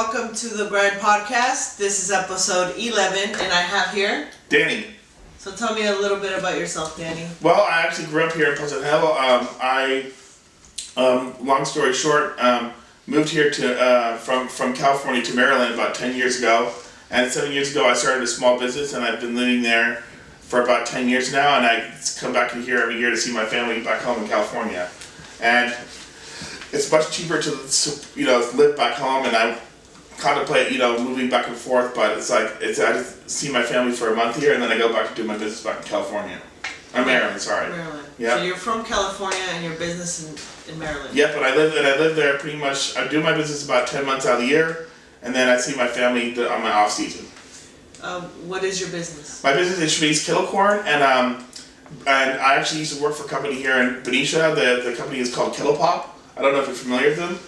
welcome to the Grind Podcast. This is episode 11, and I have here Danny. So tell me a little bit about yourself, Danny. Well, I actually grew up here in Pleasant Hill. Long story short, moved here to from California to Maryland about 10 years ago. And 7 years ago, I started a small business, and I've been living there for about 10 years now. And I come back in here every year to see my family back home in California. And it's much cheaper to live back home, and I contemplate moving back and forth. But I just see my family for a month here, and then I go back to do my business back in California. Maryland, sorry. Maryland. Yeah. So you're from California and your business in Maryland. Yeah, but I live there pretty much. I do my business about 10 months out of the year, and then I see my family on my off season. What is your business? My business is Shanice Kettle Corn, and I actually used to work for a company here in Benicia. The company is called Kettle Pop. I don't know if you're familiar with them,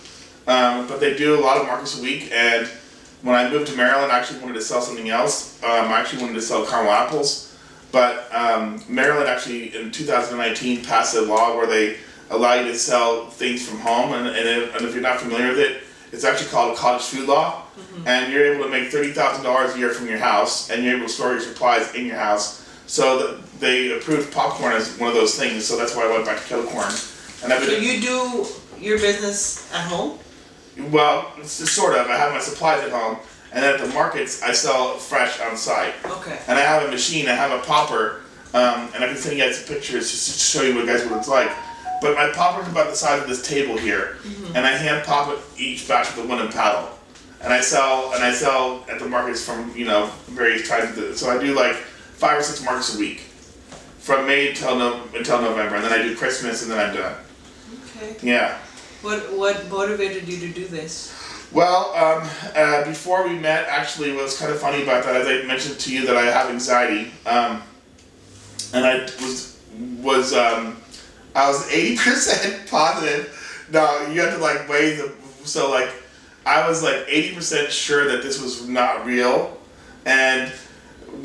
but they do a lot of markets a week. And when I moved to Maryland, I actually wanted to sell something else. I actually wanted to sell caramel apples, but Maryland actually in 2019 passed a law where they allow you to sell things from home. And if you're not familiar with it, it's actually called a cottage food law. Mm-hmm. And you're able to make $30,000 a year from your house, and you're able to store your supplies in your house. So they approved popcorn as one of those things. So that's why I went back to kettle corn. And so you do your business at home? Well, it's just sort of. I have my supplies at home, and then at the markets, I sell fresh on site. Okay. And I have a machine, I have a popper, and I can send you guys some pictures just to show you what it's like. But my popper's about the size of this table here, mm-hmm. and I hand pop it each batch with a wooden paddle. And I sell at the markets from, various times. So I do like 5 or 6 markets a week, from May until November, and then I do Christmas, and then I'm done. Okay. Yeah. What motivated you to do this? Well, before we met, actually, what was kind of funny about that, as I mentioned to you that I have anxiety, and I was 80% positive. No, you have to weigh I was 80% sure that this was not real, and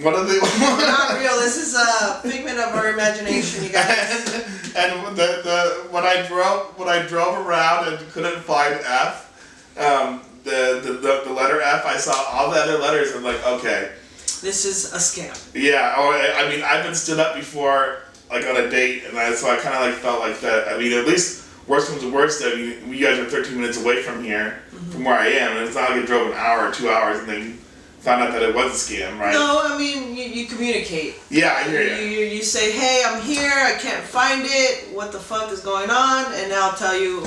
one of the not real. This is a figment of our imagination, you guys. And when I drove around and couldn't find F, the letter F, I saw all the other letters and okay. This is a scam. Yeah. I've been stood up before, on a date, and so I kind of felt like that. At least worst comes to worst, you guys are 13 minutes away from here, mm-hmm. from where I am, and it's not like I drove an hour or 2 hours and then found out that it was a scam, right? No, you communicate. Yeah, I hear you. You say, hey, I'm here, I can't find it, what the fuck is going on? And I'll tell you,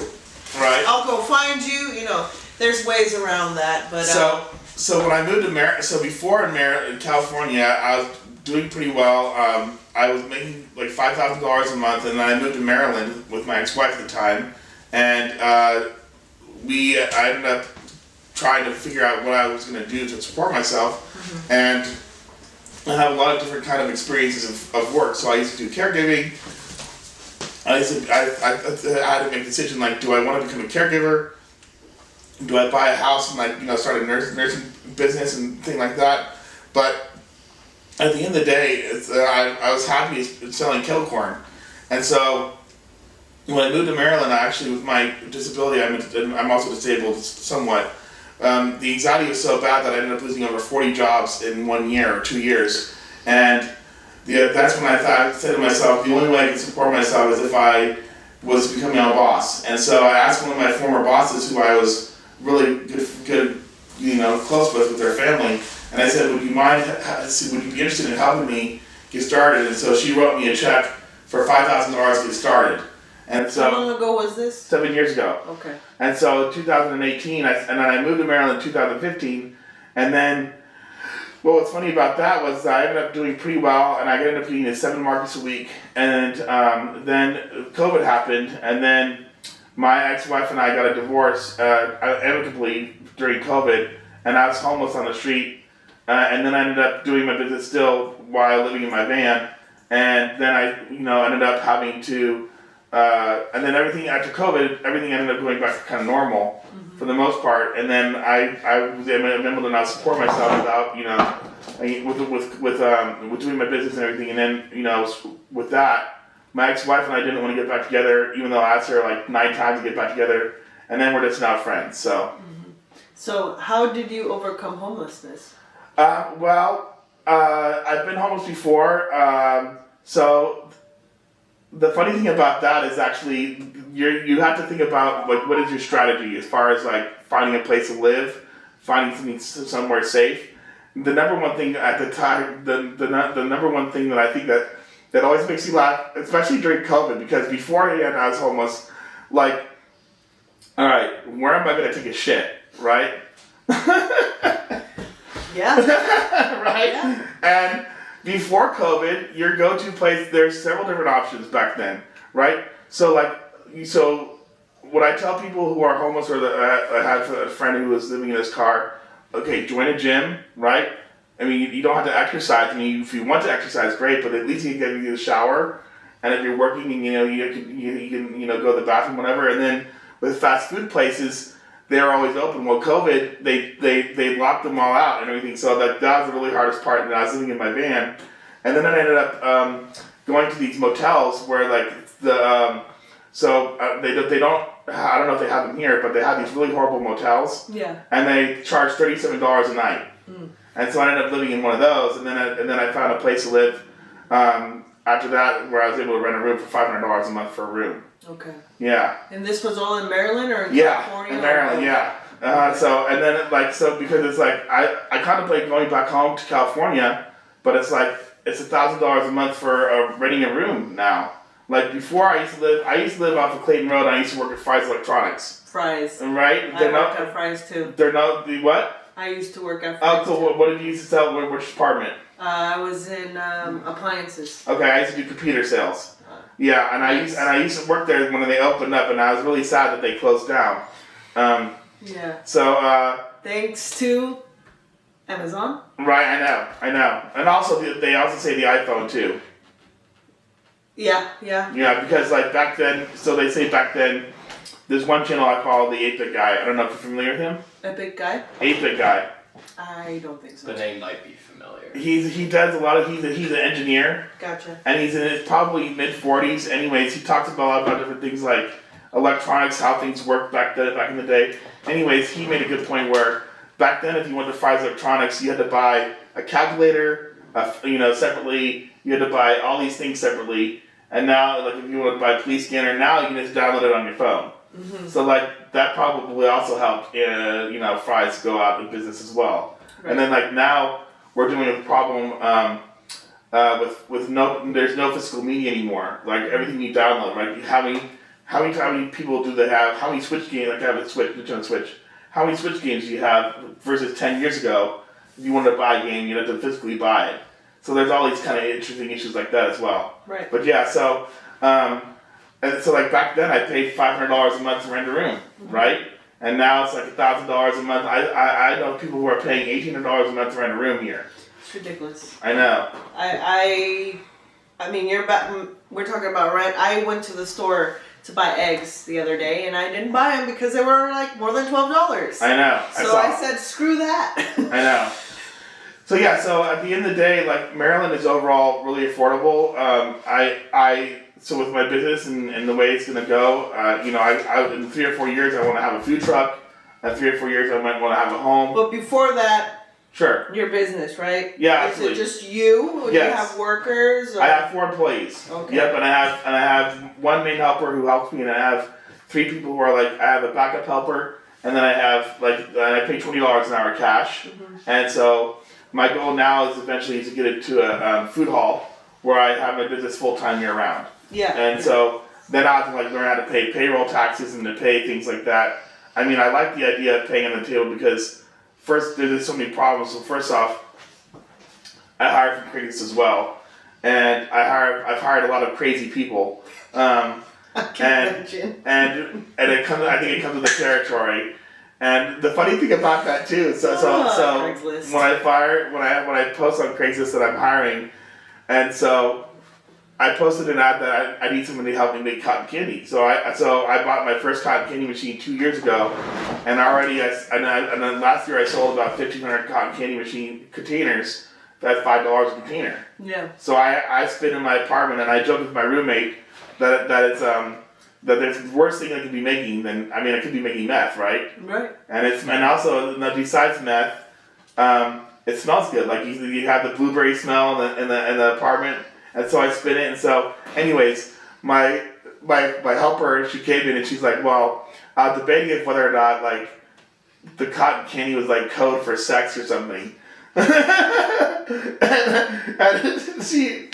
right. I'll go find you, there's ways around that, but... So when I moved to before in California, I was doing pretty well. I was making $5,000 a month, and then I moved to Maryland with my ex-wife at the time, and I ended up trying to figure out what I was going to do to support myself, mm-hmm. and I have a lot of different kind of experiences of work. So I used to do caregiving. I had to make a decision do I want to become a caregiver? Do I buy a house and start a nursing business and thing like that? But at the end of the day, I was happy selling kettle corn, and so when I moved to Maryland, I actually, with my disability, I'm also disabled somewhat. The anxiety was so bad that I ended up losing over 40 jobs in 1 year or 2 years, and that's when I said to myself, the only way I can support myself is if I was becoming my own boss. And so I asked one of my former bosses, who I was really good close with their family, and I said, would you be interested in helping me get started? And so she wrote me a check for $5,000 to get started. And so, how long ago was this? 7 years ago. Okay. And so in 2018, and then I moved to Maryland in 2015, and then what's funny about that was I ended up doing pretty well, and I ended up getting to 7 markets a week, and then COVID happened, and then my ex-wife and I got a divorce amicably during COVID, and I was homeless on the street, and then I ended up doing my business still while living in my van, and then I ended up having to and then everything after COVID, everything ended up going back to kind of normal, mm-hmm. for the most part. And then I was able to now support myself without with doing my business and everything. And then with that, my ex-wife and I didn't want to get back together, even though I asked her 9 times to get back together. And then we're just now friends. So. Mm-hmm. So how did you overcome homelessness? I've been homeless before. So the funny thing about that is actually you have to think about like what is your strategy as far as like finding a place to live, finding somewhere safe. The number one thing at the time, the number one thing that I think that always makes you laugh, especially during COVID, because beforehand I was homeless, like, all right, where am I going to take a shit, right? Yeah. Right? Yeah. And before COVID, your go-to place, there's several different options back then, right? So what I tell people who are homeless or that I have a friend who was living in his car, okay, join a gym, right? I mean, you don't have to exercise. I mean, if you want to exercise, great, but at least you can get a shower. And if you're working, and you can go to the bathroom, whatever. And then with fast food places, they're always open. Well, COVID, they locked them all out and everything. So that was the really hardest part. And I was living in my van, and then I ended up going to these motels where like they don't. I don't know if they have them here, but they have these really horrible motels. Yeah. And they charge $37 a night. Mm. And so I ended up living in one of those, and then I found a place to live. After that, where I was able to rent a room for $500 a month for a room. Okay. Yeah. And this was all in Maryland or in California? Yeah, in Maryland. Yeah. So because it's like I contemplate going back home to California, but it's like it's $1,000 a month for renting a room now. Like before, I used to live off of Clayton Road. And I used to work at Fry's Electronics. Fry's. Right? I worked at Fry's too. They're not the what? I used to work at Fry's. Oh, cool. What did you used to sell? Which department? I was in appliances. Okay, I used to do computer sales. Yeah, and I used to work there when they opened up, and I was really sad that they closed down. Yeah. So. Thanks to Amazon. Right, I know, and also they also say the iPhone too. Yeah. Yeah, because like back then, so they say back then, there's one channel I call the 8-Bit Guy. I don't know if you're familiar with him. Epic Guy? 8-Bit Guy. I don't think so. The name might be familiar. He does a lot of he's an engineer. Gotcha. And he's in his probably mid-40s. Anyways, he talks about different things like electronics, how things worked back in the day. Anyways, he made a good point where back then, if you went to Fry's Electronics, you had to buy a calculator, separately. You had to buy all these things separately. And now, like if you want to buy a police scanner, now you can just download it on your phone. Mm-hmm. So like that probably also helped, Fry's go out of business as well. Right. And then like now we're doing a problem with there's no physical media anymore. Like everything you download, right? How many people do they have? How many Switch games? Like I have a Switch. How many Switch games do you have versus 10 years ago? If you wanted to buy a game, you had to physically buy it. So there's all these kind of interesting issues like that as well. Right. But yeah, so like back then I paid $500 a month to rent a room, right? And now it's like $1,000 a month. I know people who are paying $1,800 a month to rent a room here. It's ridiculous. I know. I mean, we're talking about rent. I went to the store to buy eggs the other day, and I didn't buy them because they were like more than $12. I know. So I said, screw that. I know. So yeah, so at the end of the day, like Maryland is overall really affordable. So with my business and the way it's gonna go, in 3 or 4 years I want to have a food truck. In 3 or 4 years I might want to have a home. But before that, sure. Your business, right? Yeah, absolutely. Is it just you? Or do you have workers? Or? I have 4 employees. Okay. Yep, and I have one main helper who helps me, and I have 3 people who are like I have a backup helper, and then I have I pay $20 an hour cash, and so. My goal now is eventually to get it to a food hall where I have my business full time year round. Yeah. And so then I have to learn how to pay payroll taxes and to pay things like that. I mean, I like the idea of paying on the table because first there's so many problems. So first off, I hire from Craigslist as well, and I've hired a lot of crazy people. I can imagine. And I think it comes with the territory. And the funny thing about that too, so Craigslist. when I post on Craigslist that I'm hiring, and so I posted an ad that I need somebody to help me make cotton candy. So I bought my first cotton candy machine 2 years ago, and then last year I sold about 1,500 cotton candy machine containers. That's $5 a container. Yeah. So I spin in my apartment, and I joke with my roommate that it's that there's worse thing I could be making than, I mean, I could be making meth, right? Right. And also, besides meth, it smells good. Like you have the blueberry smell in the apartment, and so I spin it. And so, anyways, my helper, she came in and she's like, well, I was debating if whether or not like the cotton candy was like code for sex or something. and she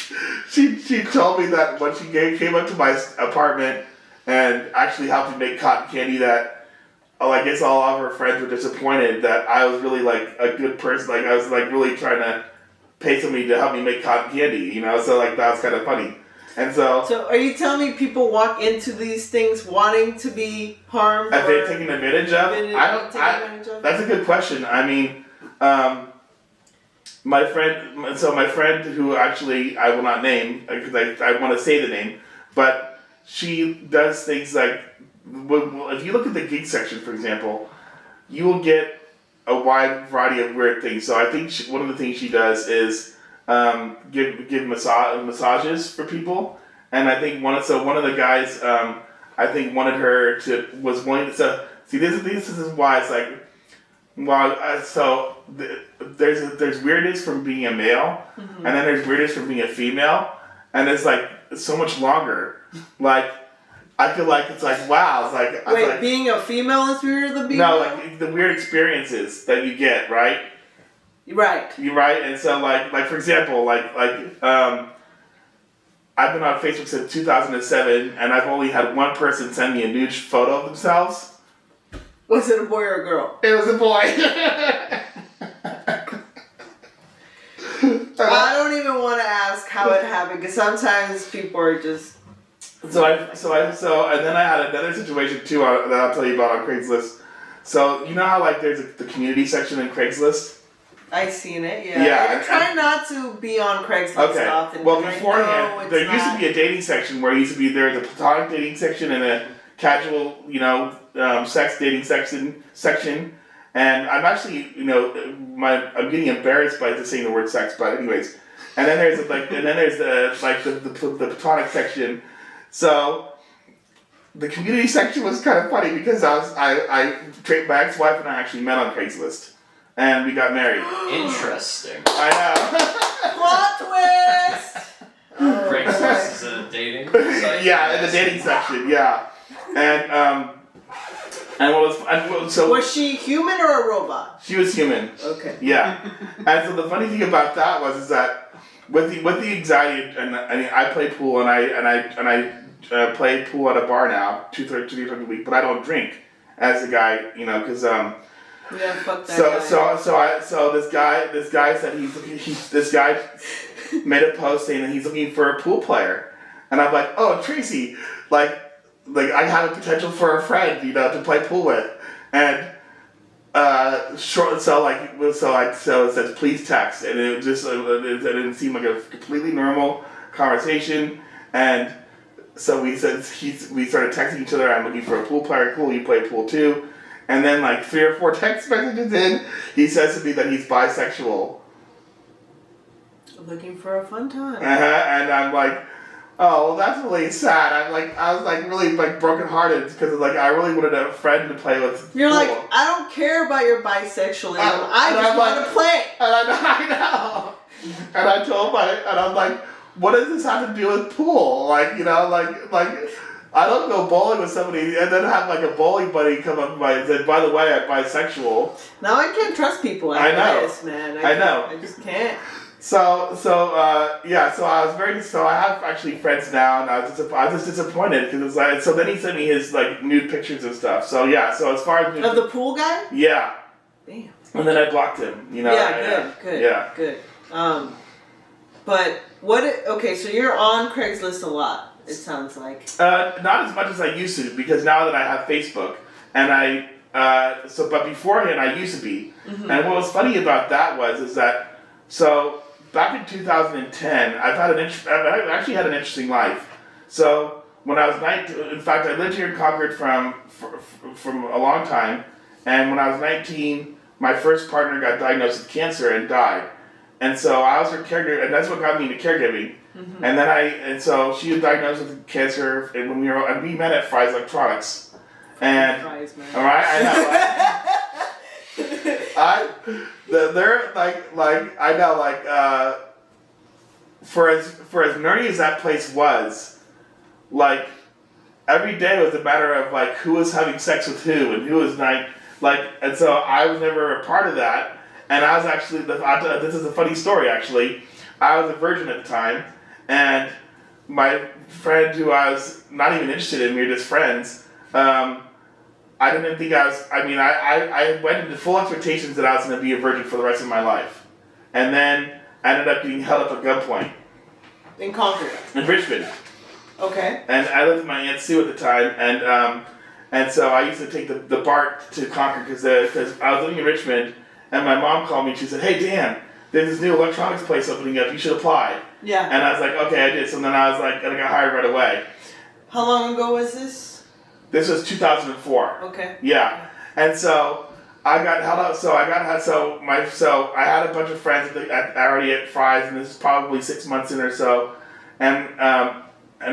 told me that when she came up to my apartment and actually helped me make cotton candy, that I guess all of her friends were disappointed that I was really like a good person. Like I was like really trying to pay somebody to help me make cotton candy, So like that was kind of funny. And so are you telling me people walk into these things wanting to be harmed? Have they taken advantage of? That's a good question. I mean, my friend who actually I will not name because I want to say the name, but she does things like, if you look at the gig section, for example, you will get a wide variety of weird things. So I think one of the things she does is give massages for people, and I think one of the guys I think was willing to. So see, this is why it's like, there's weirdness from being a male, and then there's weirdness from being a female, and it's like so much longer. Like I feel like it's like wow, it's like wait, being a female is weirder than being no, like the weird experiences that you get, right? Right. You're right, and so like for example, I've been on Facebook since 2007, and I've only had one person send me a nude photo of themselves. Was it a boy or a girl? It was a boy. I don't even want to ask how it happened because sometimes people are just. And then I had another situation too that I'll tell you about on Craigslist. So you know how like there's the community section in Craigslist. I've seen it, yeah. I try not to be on Craigslist often. Well, beforehand, there used to be a dating section where there's a platonic dating section and a casual, sex dating section. And I'm actually, I'm getting embarrassed by just saying the word sex, but anyways. And then there's the platonic section. So the community section was kind of funny because my ex-wife and I actually met on Craigslist. And we got married. Interesting. I know. Plot twist! Craigslist is a dating site? Yeah, in the dating section, yeah. And was she human or a robot? She was human. Okay. Yeah. And so the funny thing about that is that with the anxiety, and I mean I play pool and I play pool at a bar now 2-3 times a week, but I don't drink as a guy, because yeah, fuck that guy. So this guy said this guy made a post saying that he's looking for a pool player, and I'm like, oh Tracy, like I have a potential for a friend, to play pool with, and it says please text, and it just it didn't seem like a completely normal conversation, and so we started texting each other. I'm looking for a pool player. Cool, you play pool too. And then, 3 or 4 text messages in, he says to me that he's bisexual. Looking for a fun time. And I'm like, oh, well, that's really sad. I was really brokenhearted because I really wanted a friend to play with. You're like, I don't care about your bisexualism. I just want to play. And I know. And I'm like, what does this have to do with pool? I don't go bowling with somebody and then have a bowling buddy come up and say, by the way, I'm bisexual. Now I can't trust people after this, man. I know. I just can't. So I have actually friends now, and I was just disappointed because it's so then he sent me his nude pictures and stuff. So yeah, so as far as of the pool guy. Yeah. Damn. And then I blocked him. Yeah, good. Yeah, good. But what? Okay, so you're on Craigslist a lot. It sounds like. Not as much as I used to, because now that I have Facebook, and but beforehand I used to be. Mm-hmm. And what was funny about that is that, so back in 2010, I actually had an interesting life. So when I was 19, in fact, I lived here in Concord from a long time, and when I was 19, my first partner got diagnosed with cancer and died. And so I was her caregiver, and that's what got me into caregiving. Mm-hmm. And so she was diagnosed with cancer, and when we met at Fry's Electronics, and Fries, man. all right, I know. Right? They're like I know for as nerdy as that place was, like every day was a matter of like who was having sex with who and who was and so I was never a part of that. And I was actually this is a funny story actually. I was a virgin at the time, and my friend who I was not even interested in, we were just friends. I didn't think I was. I mean, I went into full expectations that I was going to be a virgin for the rest of my life, and then I ended up getting held up at gunpoint In Concord. in Richmond. Okay. And I lived with my Aunt Sue at the time, and so I used to take the BART to Concord because I was living in Richmond, and my mom called me and she said, "Hey Dan, there's this new electronics place opening up. You should apply." Yeah. And I was like, "Okay, I did." So then I was like, and I got hired right away. How long ago was this? This was 2004. Okay. Yeah, and so I got held up. So I had a bunch of friends already at Fry's, and this is probably 6 months in or so, and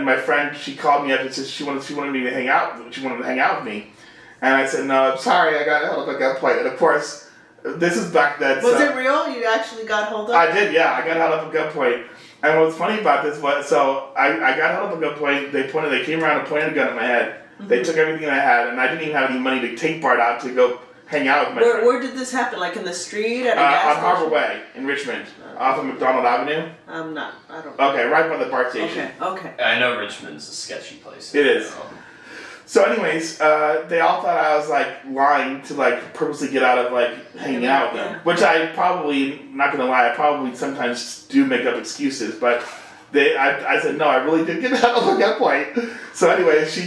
my friend, she called me up and said she wanted me to hang out. She wanted to hang out with me, and I said no, I'm sorry, I got held up at gunpoint. And of course, this is back then. Was it real? You actually got held up? I did, yeah. I got held up at gunpoint. And what's funny about this was, so I got held up at gunpoint. They came around and pointed a gun at my head. Mm-hmm. They took everything I had, and I didn't even have any money to take BART out to go hang out with my friend. Where did this happen? Like in the street at a gas on station? Harbor Way in Richmond, off of McDonald Avenue. I don't know. Okay, right by the BART station. Okay. I know Richmond's a sketchy place. It is. So anyways, they all thought I was like lying to like purposely get out of like hanging out with them, which I probably, not gonna lie, I probably sometimes do make up excuses, but I said no, I really did get out of gunpoint. So anyway, she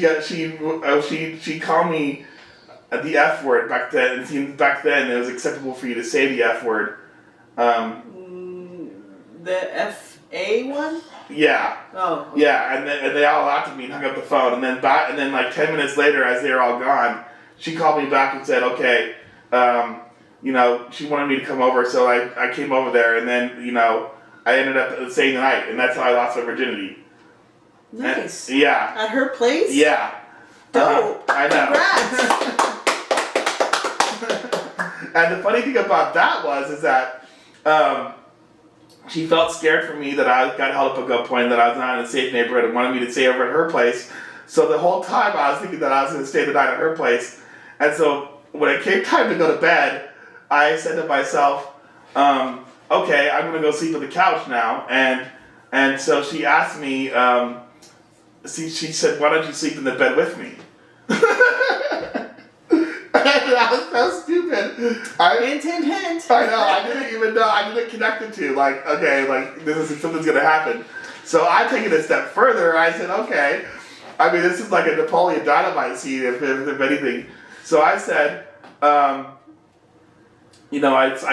called me the F word back then. And back then it was acceptable for you to say the F word. The F-A one? Yeah. Oh. Okay. Yeah, and they all laughed at me and hung up the phone. And then like 10 minutes later, as they were all gone, she called me back and said, okay, she wanted me to come over, so I came over there, and then, I ended up staying the night, and that's how I lost my virginity. Nice. And, yeah. At her place? Yeah. Dope. I know. And the funny thing about that is that she felt scared for me that I got held up at gunpoint, that I was not in a safe neighborhood, and wanted me to stay over at her place. So the whole time I was thinking that I was going to stay the night at her place. And so when it came time to go to bed, I said to myself, okay, I'm going to go sleep on the couch now. And so she asked me, she said, why don't you sleep in the bed with me? That was so stupid. Hint. I know, I didn't even know, I didn't connect it to, like, okay, like, something's gonna happen. So I take it a step further, I said, okay, I mean, this is like a Napoleon Dynamite scene, if anything. So I said, I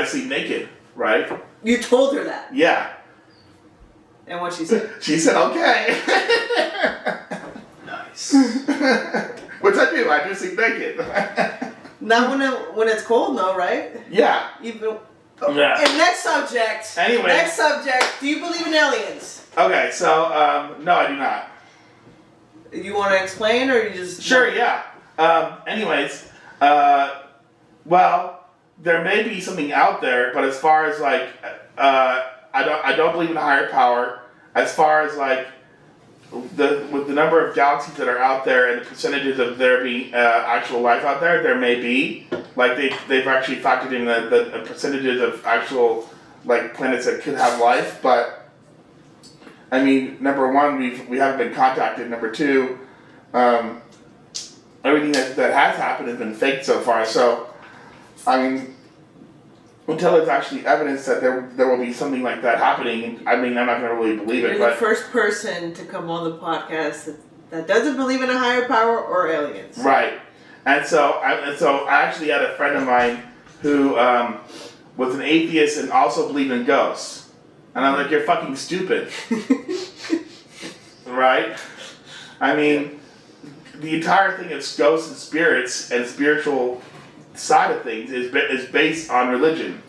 sleep naked, right? You told her that? Yeah. And what she said? She said, okay. Nice. Which I do sleep naked. Not when it's cold, though, right? Yeah. Yeah. And next subject. Anyway. Next subject. Do you believe in aliens? Okay, so, no, I do not. You want to explain, or you just... Sure, yeah. Anyways, well, there may be something out there, but as far as, like, I don't believe in a higher power. As far as, like, with the number of galaxies that are out there and the percentages of there being actual life out there, there may be. Like, they've actually factored in the percentages of actual, like, planets that could have life, but... I mean, number one, we haven't been contacted. Number two, everything that has happened has been faked so far. So, I mean, until there's actually evidence that there will be something like that happening, I mean, I'm not going to really believe it. You're the first person to come on the podcast that doesn't believe in a higher power or aliens. Right. And so I actually had a friend of mine who was an atheist and also believed in ghosts. And I'm like, you're fucking stupid. Right? I mean, the entire thing of ghosts and spirits and spiritual side of things is based on religion.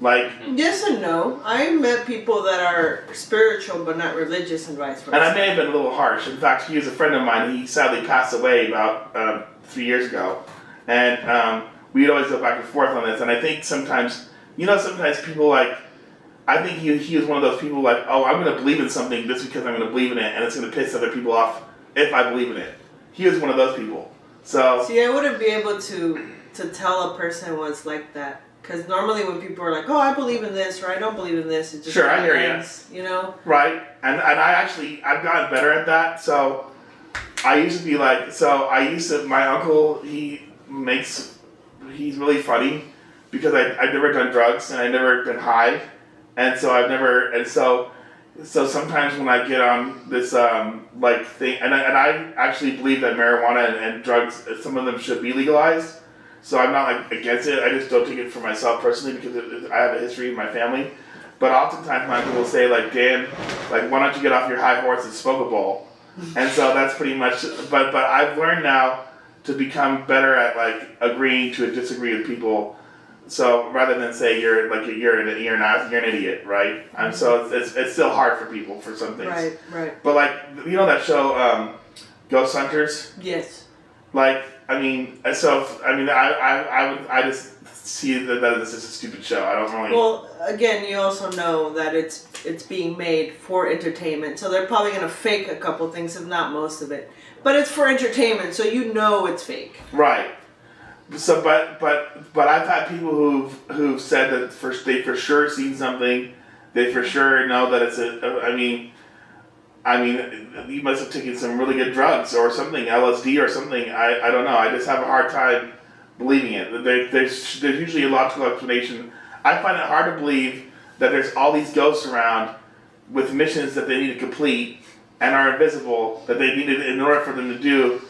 Like, Yes and no. I met people that are spiritual but not religious and vice versa. and I may have been a little harsh. In fact, he was a friend of mine. He sadly passed away about 3 years ago. And we'd always go back and forth on this. And I think sometimes, sometimes people like, I think he was one of those people like, oh, I'm going to believe in something just because I'm going to believe in it, and it's going to piss other people off if I believe in it. He was one of those people. So see, I wouldn't be able to tell a person was like that. Because normally when people are like, oh, I believe in this, or I don't believe in this, it just Sure, I hear ends, you know? Right, and I've gotten better at that. So I used to be like, my uncle, he's really funny because I've never done drugs and I've never been high, and so sometimes when I get on this thing, and I actually believe that marijuana and drugs, some of them should be legalized. So I'm not against it. I just don't take it for myself personally because I have a history in my family. But oftentimes my uncle will say Dan, why don't you get off your high horse and smoke a bowl? And so that's pretty much. But I've learned now to become better at agreeing to disagree with people. So rather than say you're an idiot, right? And so it's still hard for people for some things. Right. But that show, Ghost Hunters. Yes. I just see that this is a stupid show. I don't really. Well, again, you also know that it's being made for entertainment, so they're probably gonna fake a couple things, if not most of it. But it's for entertainment, so you know it's fake. Right. So, but I've had people who've said that they for sure seen something. They for sure know that it's you must have taken some really good drugs or something, LSD or something. I don't know. I just have a hard time believing it. There's usually a logical explanation. I find it hard to believe that there's all these ghosts around with missions that they need to complete and are invisible that they needed in order for them to do,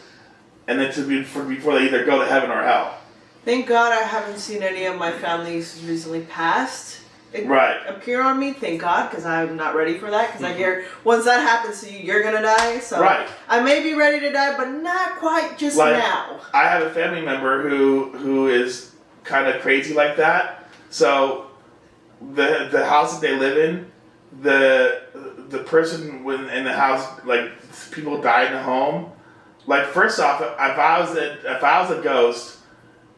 and then before they either go to heaven or hell. Thank God I haven't seen any of my families recently passed. Appear on me, thank God, because I'm not ready for that. Because I hear once that happens to you, you're gonna die. So I may be ready to die, but not quite just now. I have a family member who is kind of crazy like that. So the house that they live in, the person in the house, people die in the home. First off, if I was a ghost,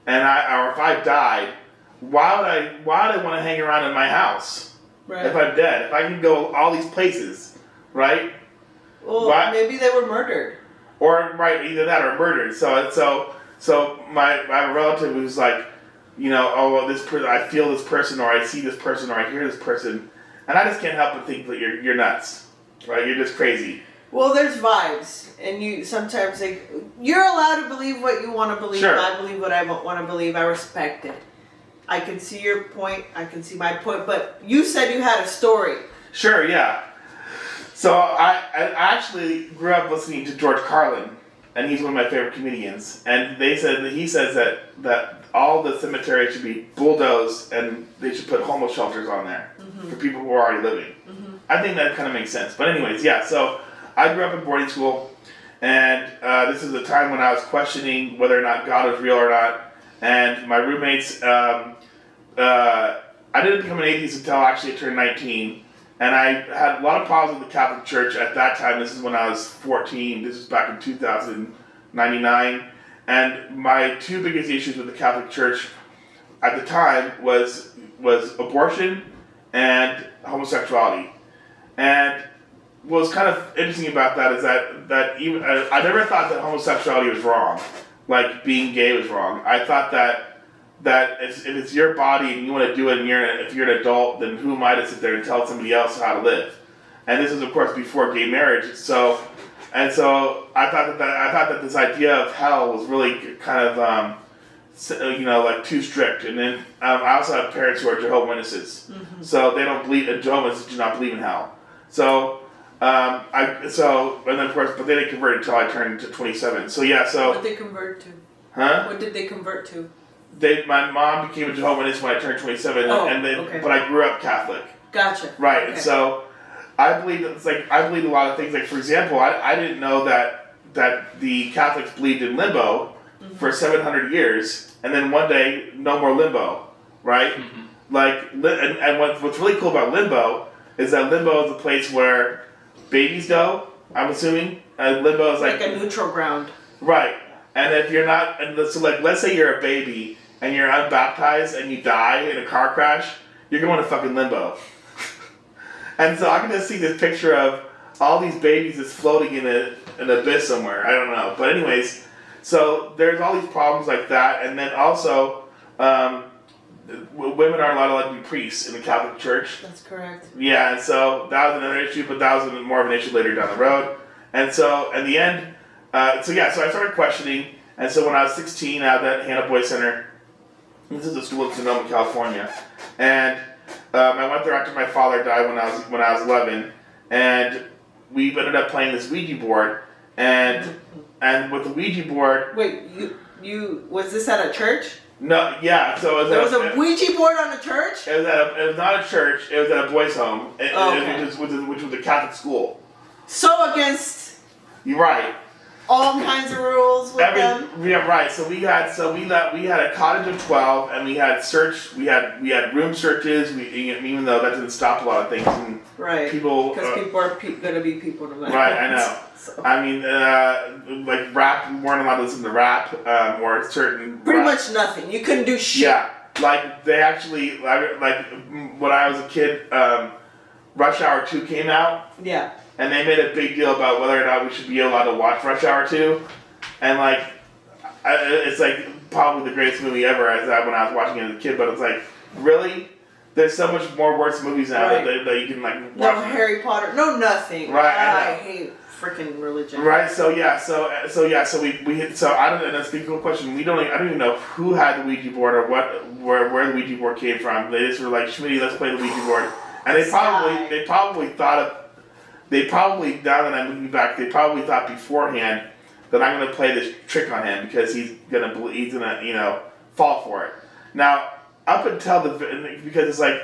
or if I died. Why would I want to hang around in my house if I'm dead? If I can go all these places, right? Well, maybe they were murdered. Or either that or murdered. So I have a relative who's I feel this person, or I see this person, or I hear this person, and I just can't help but think that you're nuts, right? You're just crazy. Well, there's vibes, and you sometimes you're allowed to believe what you want to believe. Sure. I believe what I want to believe. I respect it. I can see your point. I can see my point. But you said you had a story. Sure, yeah. So I actually grew up listening to George Carlin, and he's one of my favorite comedians. And he says that all the cemeteries should be bulldozed, and they should put homeless shelters on there for people who are already living. Mm-hmm. I think that kind of makes sense. But anyways, yeah. So I grew up in boarding school, and this is a time when I was questioning whether or not God was real or not. And my roommates, I didn't become an atheist until actually I turned 19. And I had a lot of problems with the Catholic Church at that time. This is when I was 14. This was back in 2099. And my two biggest issues with the Catholic Church at the time was abortion and homosexuality. And what was kind of interesting about that is that even I never thought that homosexuality was wrong. Like being gay was wrong. I thought that if it's your body and you want to do it, and if you're an adult, then who am I to sit there and tell somebody else how to live? And this is, of course, before gay marriage. So I thought that this idea of hell was really kind of too strict. And then I also have parents who are Jehovah's Witnesses, so they don't believe. Jehovah's Witnesses do not believe in hell. So. And then of course, but they didn't convert until I turned to 27. So yeah, so. What did they convert to? Huh? What did they convert to? My mom became a Jehovah's Witness when I turned 27, but I grew up Catholic. Gotcha. Right, okay. And so I believe I believe a lot of things. Like for example, I didn't know that the Catholics believed in limbo for 700 years, and then one day no more limbo, right? and what's really cool about limbo is that limbo is a place where babies go. I'm assuming limbo is like a neutral ground. Right, and if you're not, so let's say you're a baby and you're unbaptized and you die in a car crash, you're going to fucking limbo. And so I can just see this picture of all these babies just floating in an abyss somewhere. I don't know, but anyways, so there's all these problems like that, and then also. Women aren't allowed to be priests in the Catholic Church. That's correct. Yeah, and so that was another issue, but that was more of an issue later down the road. And so in the end, so I started questioning. And so when I was 16, I was at Hannah Boy Center. This is a school in Sonoma, California, and I went there after my father died when I was 11, and we ended up playing this Ouija board, and with the Ouija board. Wait, you was this at a church? No, yeah. So there was a Ouija board on a church. It was not a church. It was at a boys' home, which was a Catholic school. So against. You're right. All kinds of rules with them. Yeah, right. So we had a cottage of 12, and we had room searches. Even though that didn't stop a lot of things. And right. People. Because people are gonna be people no matter. Right, I know. So. I mean, like rap, we weren't allowed to listen to rap or certain. Pretty much nothing. You couldn't do shit. Yeah, like they actually like when I was a kid, Rush Hour 2 came out. Yeah. And they made a big deal about whether or not we should be allowed to watch Rush Hour 2, and like it's like probably the greatest movie ever as when I was watching it as a kid. But it's like really. There's so much more worse movies now that you can like watch. No Harry Potter, no nothing. Right, I hate freaking religion. Right, so we I don't. And that's a good question. I don't even know who had the Ouija board or where the Ouija board came from. They just were like, Schmitty, let's play the Ouija board, and they probably thought now that I'm looking back, they probably thought beforehand that I'm going to play this trick on him because he's gonna fall for it. Now. Up until because it's like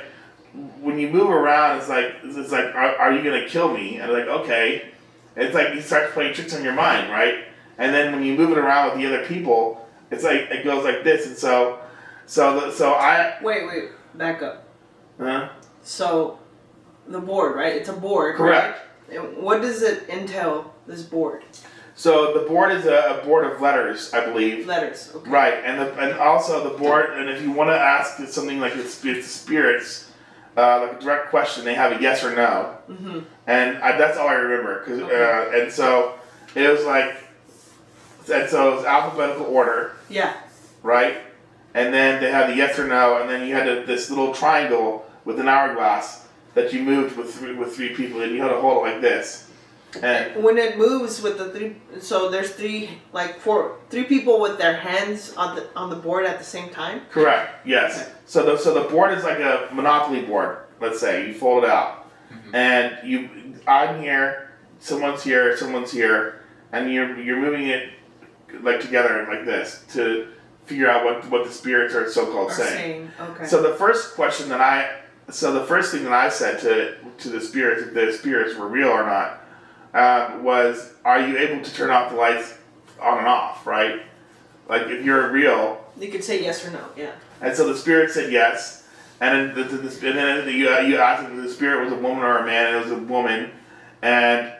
when you move around, it's like are you gonna kill me? And like okay, it's like you start playing tricks on your mind, right? And then when you move it around with the other people, it's like it goes like this, and so I wait, back up. Huh? So the board, right? It's a board. Correct. Right? And what does it entail? This board. So the board is a board of letters, I believe. Letters, okay. Right, and also the board, and if you want to ask something like it's the spirits, like a direct question, they have a yes or no. Mm-hmm. And that's all I remember, and so it was it was alphabetical order. Yeah. Right, and then they had the yes or no, and then you had this little triangle with an hourglass that you moved with three people, and you had to hold it like this. And when it moves with the three, so there's three people with their hands on the board at the same time. Correct. Yes. Okay. So the board is like a Monopoly board. Let's say you fold it out, and I'm here, someone's here, and you're moving it like together like this to figure out what the spirits are so-called saying. Okay. So the first thing that I said to the spirits, if the spirits were real or not. Was, are you able to turn off the lights on and off, right? Like, if you're real... You could say yes or no, yeah. And so the spirit said yes, and then you asked if the spirit was a woman or a man, and it was a woman, and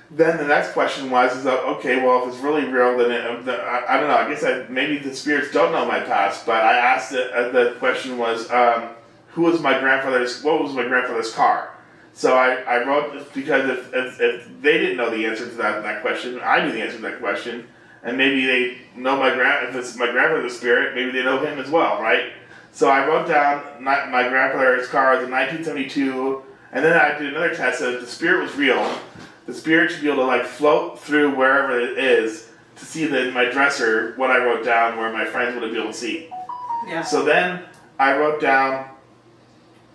then the next question was, okay, well, if it's really real, then I don't know, I guess maybe the spirits don't know my past, but I asked the question was, what was my grandfather's car? So I wrote this because if they didn't know the answer to that question, I knew the answer to that question, and maybe they know if it's my grandfather's spirit, maybe they know him as well, right? So I wrote down my grandfather's car was in 1972, and then I did another test that if the spirit was real, the spirit should be able to float through wherever it is to see in my dresser what I wrote down where my friends wouldn't be able to see. Yeah. So then I wrote down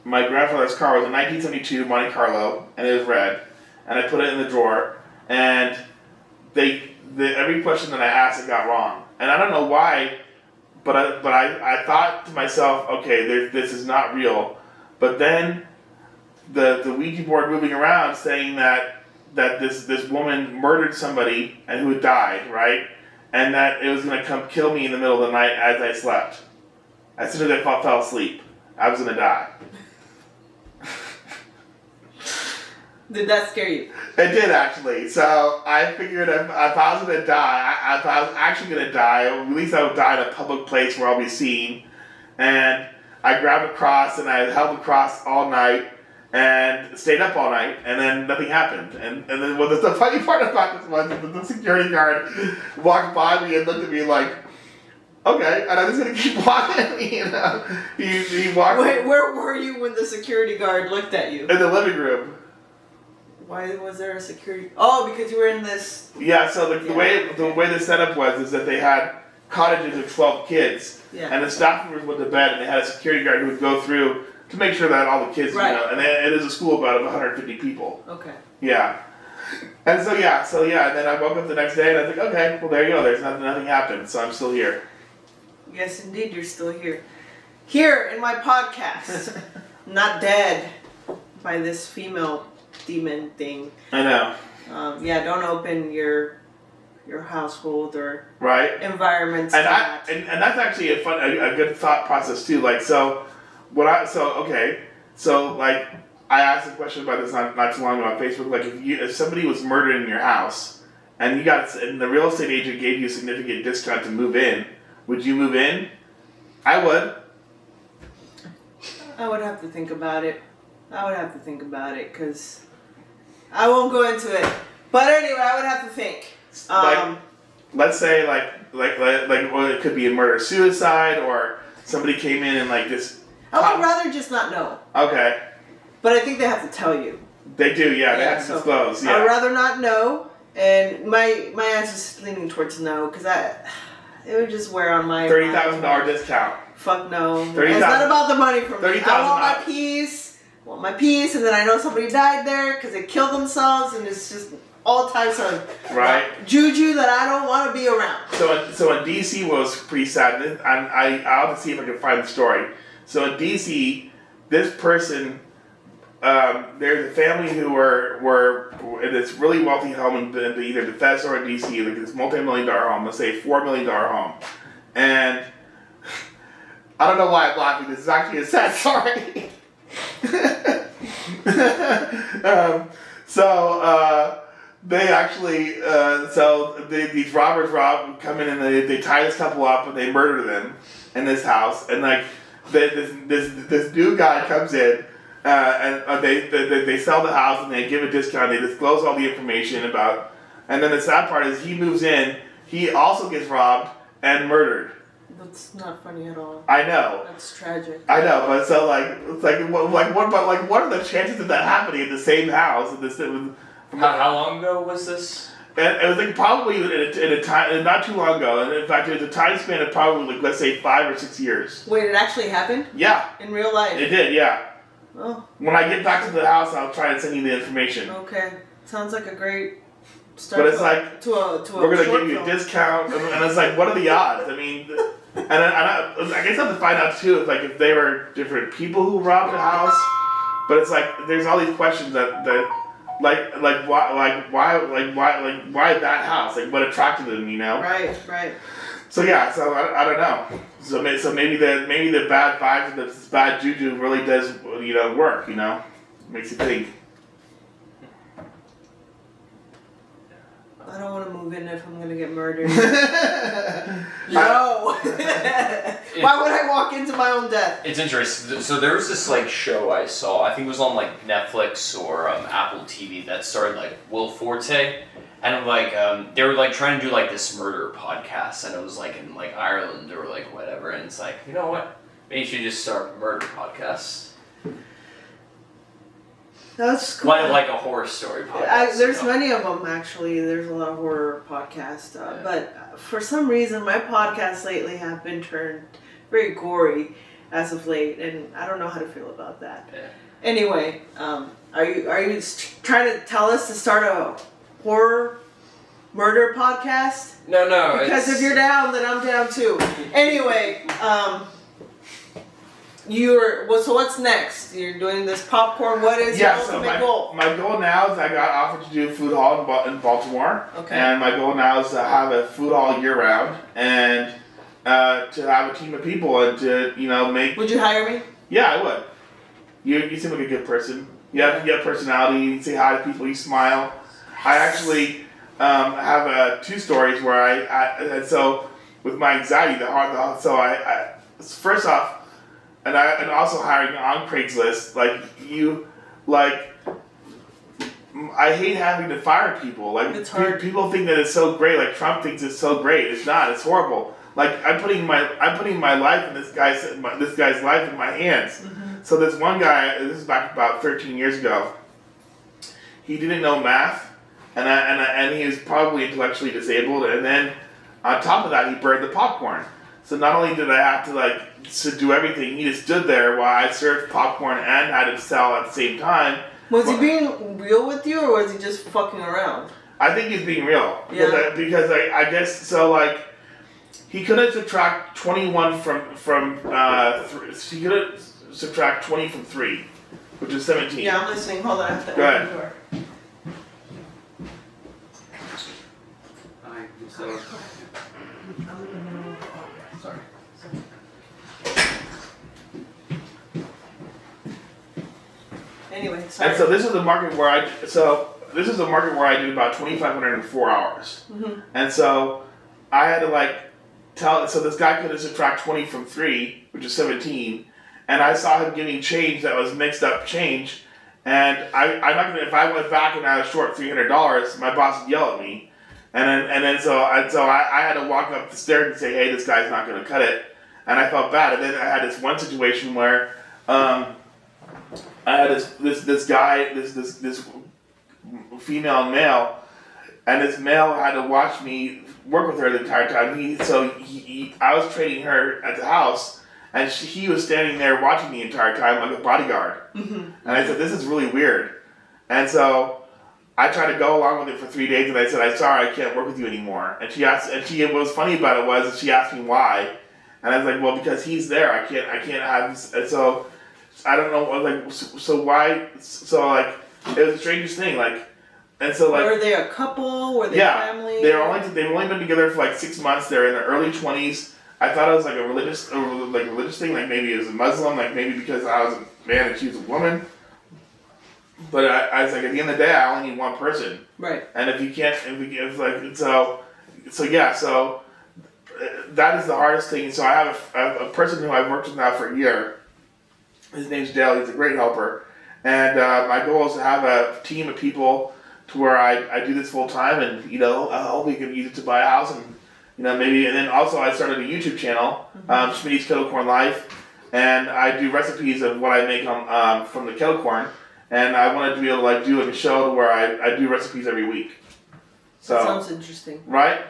my grandfather's car was a 1972 Monte Carlo, and it was red, and I put it in the drawer, and every question that I asked, it got wrong. And I don't know why, but I thought to myself, okay, this is not real. But then the Ouija board moving around saying that this woman murdered somebody and who had died, right? And that it was going to come kill me in the middle of the night as I slept, as soon as I fell asleep. I was gonna die. Did that scare you? It did, actually. So I figured if I was gonna die, if I was actually gonna die, at least I would die in a public place where I'll be seen. And I grabbed a cross and I held the cross all night and stayed up all night, and then nothing happened. And then the funny part about this was that the security guard walked by me and looked at me like, okay, and I'm just gonna keep walking, you know. He walked. Wait, where were you when the security guard looked at you? In the living room. Why was there a security? Oh, because you were in this. Yeah. So the way the setup was is that they had cottages of 12 kids, and the staff members went to bed, and they had a security guard who would go through to make sure that all the kids, right. You know, and it is a school of about 150 people. Okay. Yeah. And so and then I woke up the next day and I was like, okay, well there you go. There's nothing happened, so I'm still here. Yes, indeed, you're still here. Here in my podcast, not dead by this female demon thing. I know. Don't open your household or environments. And and that's actually a good thought process too. Like like I asked a question about this not too long ago on Facebook. Like if somebody was murdered in your house and the real estate agent gave you a significant discount to move in, would you move in? I would. I would have to think about it. Because I won't go into it. But anyway, I would have to think. Let's say well, it could be a murder-suicide, or somebody came in and just. I would rather just not know. Okay. But I think they have to tell you. They do, yeah. They have to disclose, yeah. I'd rather not know, and my answer is leaning towards no, because it would just wear on my $30,000 discount. Fuck no. It's not about the money for me. I want my peace, and then I know somebody died there because they killed themselves, and it's just all types of juju that I don't want to be around. So in DC was pretty sad, and I'll have to see if I can find the story. So in DC, this person, there's a family who were in this really wealthy home in either Bethesda or DC, like this multi-million-dollar home, let's say $4 million home. And I don't know why I'm laughing, this is actually a sad story. They actually, these robbers come in and they tie this couple up and they murder them in this house. And this new guy comes in and they sell the house and they give a discount. They disclose all the information about. And then the sad part is he moves in. He also gets robbed and murdered. That's not funny at all. I know. That's tragic. I know, but so what are the chances of that happening in the same house? How long ago was this? And it was probably in a time not too long ago, and in fact it was a time span of probably let's say 5 or 6 years. Wait, it actually happened? Yeah. In real life? It did, yeah. Oh. When I get back to the house, I'll try and send you the information. Okay, sounds like a great start. But it's we're gonna give you a discount, and it's what are the odds? I mean. And I guess I have to find out too if they were different people who robbed the house, but it's there's all these questions that why that house, what attracted them, you know? Right. So so I don't know. So maybe the bad vibes, this bad juju really does work, makes you think. I don't want to move in if I'm going to get murdered. No! Why would I walk into my own death? It's interesting. So there was this show I saw. I think it was on Netflix or Apple TV that starred Will Forte, and they were trying to do this murder podcast, and it was in Ireland or whatever. And it's you know what? Maybe you should just start a murder podcast. That's cool. Like a horror story podcast. There's many of them, actually. There's a lot of horror podcasts. But for some reason, my podcasts lately have been turned very gory as of late. And I don't know how to feel about that. Yeah. Anyway, are you trying to tell us to start a horror murder podcast? No. Because if you're down, then I'm down too. Anyway, so what's next? You're doing this popcorn. What is your ultimate goal? My goal now is I got offered to do a food hall in Baltimore. Okay. And my goal now is to have a food hall year round and to have a team of people and to make. Would you hire me? Yeah, I would. You seem like a good person. You have personality. You say hi to people. You smile. I actually have 2 stories where and so with my anxiety, first off, and also hiring on Craigslist, I hate having to fire people. Like, it's hard. People think that it's so great. Like Trump thinks it's so great. It's not. It's horrible. Like I'm putting my life in this guy's life in my hands. Mm-hmm. So this one guy, this is back about 13 years ago. He didn't know math, and he was probably intellectually disabled. And then on top of that, he burned the popcorn. So not only did I have to do everything, he just stood there while I served popcorn and had to sell at the same time. Was he being real with you, or was he just fucking around? I think he's being real. Because I guess so. Like he couldn't subtract 21 from 3. He couldn't subtract 20 from 3, which is 17. Yeah, I'm listening. Hold on, I have to Go ahead. open the door. Sorry. Anyway, sorry. And so this is the market where I did about 2,500 in 4 hours. Mm-hmm. And so I had to so this guy couldn't subtract 20 from 3, which is 17, and I saw him getting change that was mixed up change, and I'm not gonna, if I went back and I was short $300, my boss would yell at me, and then so I had to walk up the stairs and say, hey, this guy's not gonna cut it, and I felt bad, and then I had this one situation where I had this guy, this female and male, and this male had to watch me work with her the entire time. I was training her at the house, and he was standing there watching the entire time like a bodyguard. Mm-hmm. And I said, this is really weird. And so I tried to go along with it for 3 days, and I said, I'm sorry, I can't work with you anymore. And what was funny about it was she asked me why, and I was like, well, because he's there. I can't have. And so I don't know, so why? So it was the strangest thing, and so were they a couple? Were they family? They've only been together for 6 months. They're in their early 20s. I thought it was a religious thing, maybe it was a Muslim, maybe because I was a man and she was a woman. But I was like, at the end of the day, I only need one person. Right. And if you can't, so that is the hardest thing. So I have a person who I've worked with now for a year. His name's Dale. He's a great helper. And my goal is to have a team of people to where I do this full time, and I hope we can use it to buy a house, and maybe. And then also I started a YouTube channel, Schmitty's Kettle Corn Life, and I do recipes of what I make from the kettle corn, and I wanted to be able to do a show where I do recipes every week. So that sounds interesting, right?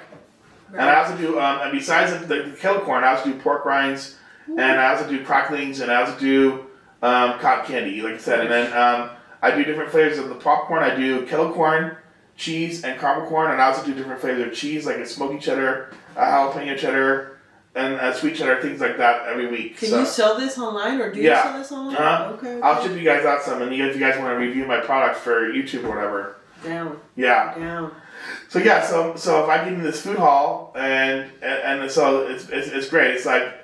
And I also do, and besides the kettle corn, I also do pork rinds, and I also do cracklings, and I also do cotton candy, like I said, and then I do different flavors of the popcorn. I do kettle corn, cheese, and caramel corn, and I also do different flavors of cheese, like a smoky cheddar, a jalapeno cheddar, and a sweet cheddar, things like that every week. Can you sell this online, or do you sell this online? Okay. I'll ship you guys out some, and if you guys want to review my product for YouTube or whatever. Down. Yeah. Down. So if I give you this food haul, and so it's great. It's I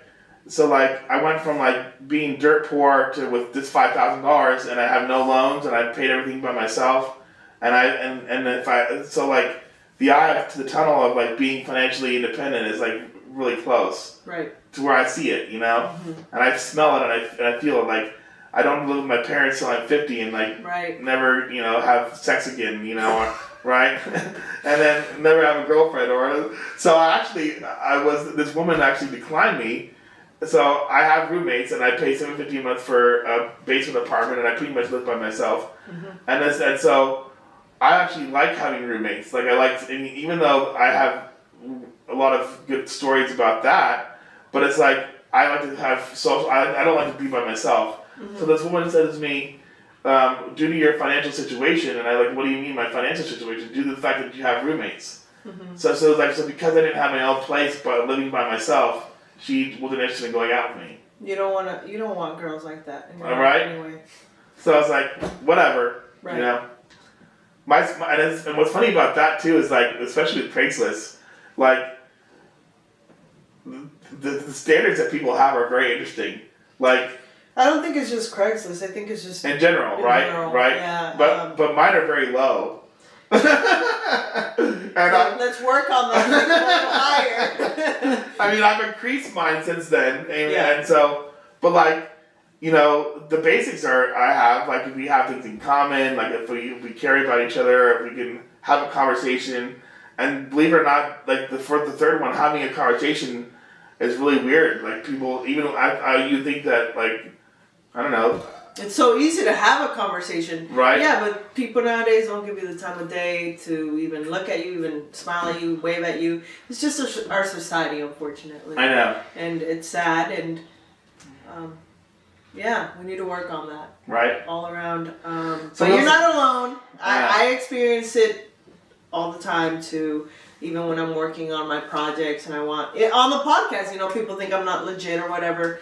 went from being dirt poor to with this $5,000, and I have no loans, and I paid everything by myself, and the eye to the tunnel of being financially independent is really close, right, to where I see it, mm-hmm. And I smell it, and I feel it. I don't live with my parents till I'm 50 and right. never have sex again, right? And then never have a girlfriend this woman actually declined me. So I have roommates, and I pay $750 a month for a basement apartment, and I pretty much live by myself. Mm-hmm. And so I actually like having roommates. Even though I have a lot of good stories about that, but it's I like to have social. I don't like to be by myself. Mm-hmm. So this woman said to me, due to your financial situation, and I what do you mean my financial situation? Due to the fact that you have roommates. Mm-hmm. So because I didn't have my own place, but living by myself, she wasn't interested in going out with me. You don't want girls like that. All right. Anyway. So I was whatever. Right. And what's funny about that too is especially with Craigslist, the standards that people have are very interesting. I don't think it's just Craigslist. I think it's just in general, right? Yeah. But mine are very low. And let's work on that. Higher. I mean, I've increased mine since then, and so, but like, you know, the basics are I have like if we have things in common, like if we care about each other, if we can have a conversation, and believe it or not, like for the third one, having a conversation is really weird. Like people, even you think that like I don't know. It's so easy to have a conversation. Right. Yeah, but people nowadays don't give you the time of day to even look at you, even smile at you, wave at you. It's just our society, unfortunately. I know. And it's sad, and yeah, we need to work on that. Right. All around. But you're not alone. Yeah. I experience it all the time too. Even when I'm working on my projects and I want... on the podcast, you know, people think I'm not legit or whatever.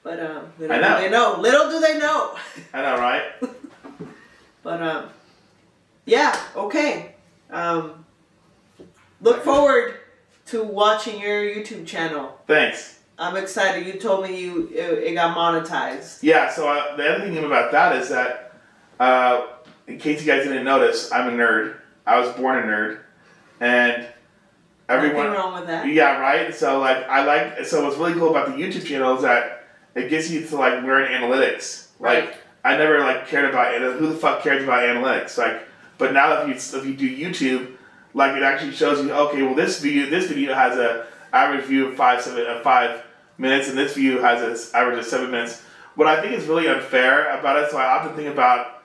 But little do they know. Little do they know. I know, right? But yeah, okay. Look forward to watching your YouTube channel. Thanks. I'm excited. You told me it got monetized. Yeah. So the other thing about that is that, in case you guys didn't notice, I'm a nerd. I was born a nerd, and everyone. Nothing wrong with that. Yeah. Right. So So what's really cool about the YouTube channel is that it gets you to like learn analytics. Like I never like cared about it. Who the fuck cares about analytics? Like, but now if you do YouTube, like it actually shows you. Okay, well this video has a average view of 5 minutes, and this view has an average of 7 minutes. What I think is really unfair about it, so I often think about,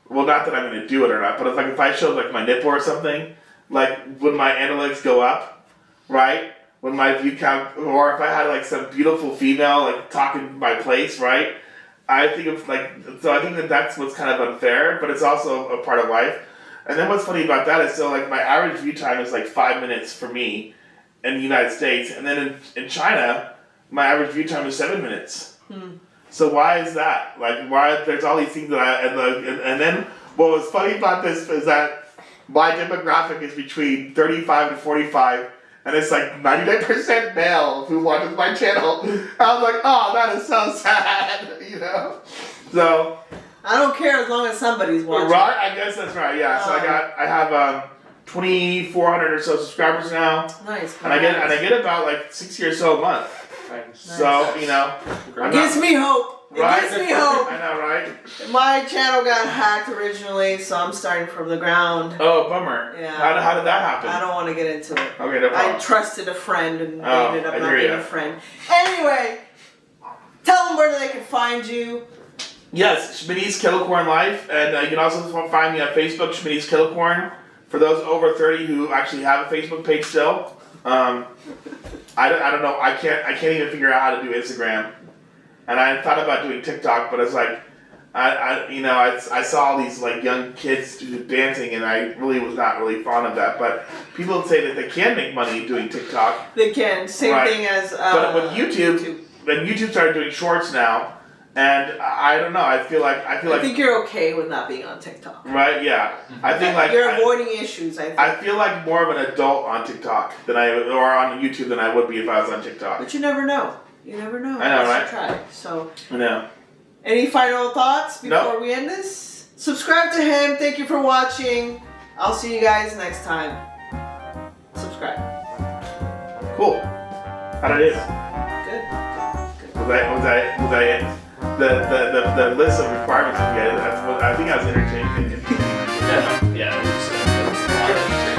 well, not that I'm going to do it or not, but if I showed like my nipple or something, like would my analytics go up, right? When my view count, or if I had like some beautiful female like talking my place, right? I think it's like, so I think that's what's kind of unfair, but it's also a part of life. And then what's funny about that is, so like my average view time is like 5 minutes for me in the United States, and then in China, my average view time is 7 minutes. So why is that? Like why there's all these things that and then what was funny about this is that my demographic is between 35 and 45. And it's like 99% male who watches my channel. I was like, oh, that is so sad, you know? So. I don't care as long as somebody's watching. Right? I guess that's right, yeah. So I have 2,400 or so subscribers now. Nice. And I get about like 60 or so a month. Nice. So, you know. It gives me hope. It gives me hope. I know, right? My channel got hacked originally, so I'm starting from the ground. Oh, bummer. Yeah. How did that happen? I don't want to get into it. Okay, no problem. I trusted a friend and ended up not being a friend. Anyway, tell them where they can find you. Yes, Schmitty's Kilocorn Life, and you can also find me on Facebook, Schmitty's Kilocorn. For those over 30 who actually have a Facebook page still, I don't know. I can't even figure out how to do Instagram. And I thought about doing TikTok, but it's like, I saw all these like young kids dancing, and I really was not really fond of that. But people say that they can make money doing TikTok. They can. Same thing as. But with YouTube, when YouTube started doing shorts now, and I don't know. I think you're okay with not being on TikTok. Right? Yeah. I think like you're avoiding issues. I feel like more of an adult on TikTok or on YouTube than I would be if I was on TikTok. But you never know. You never know. I know, right? Try. So. I know. Any final thoughts before we end this? Subscribe to him. Thank you for watching. I'll see you guys next time. Subscribe. Cool. How'd I do? Good. Was I it? The list of requirements you get, I think I was entertaining. Yeah, it was a lot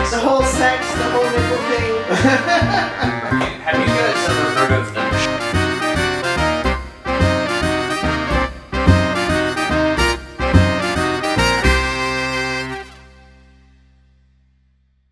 of the whole sex, the whole nipple thing.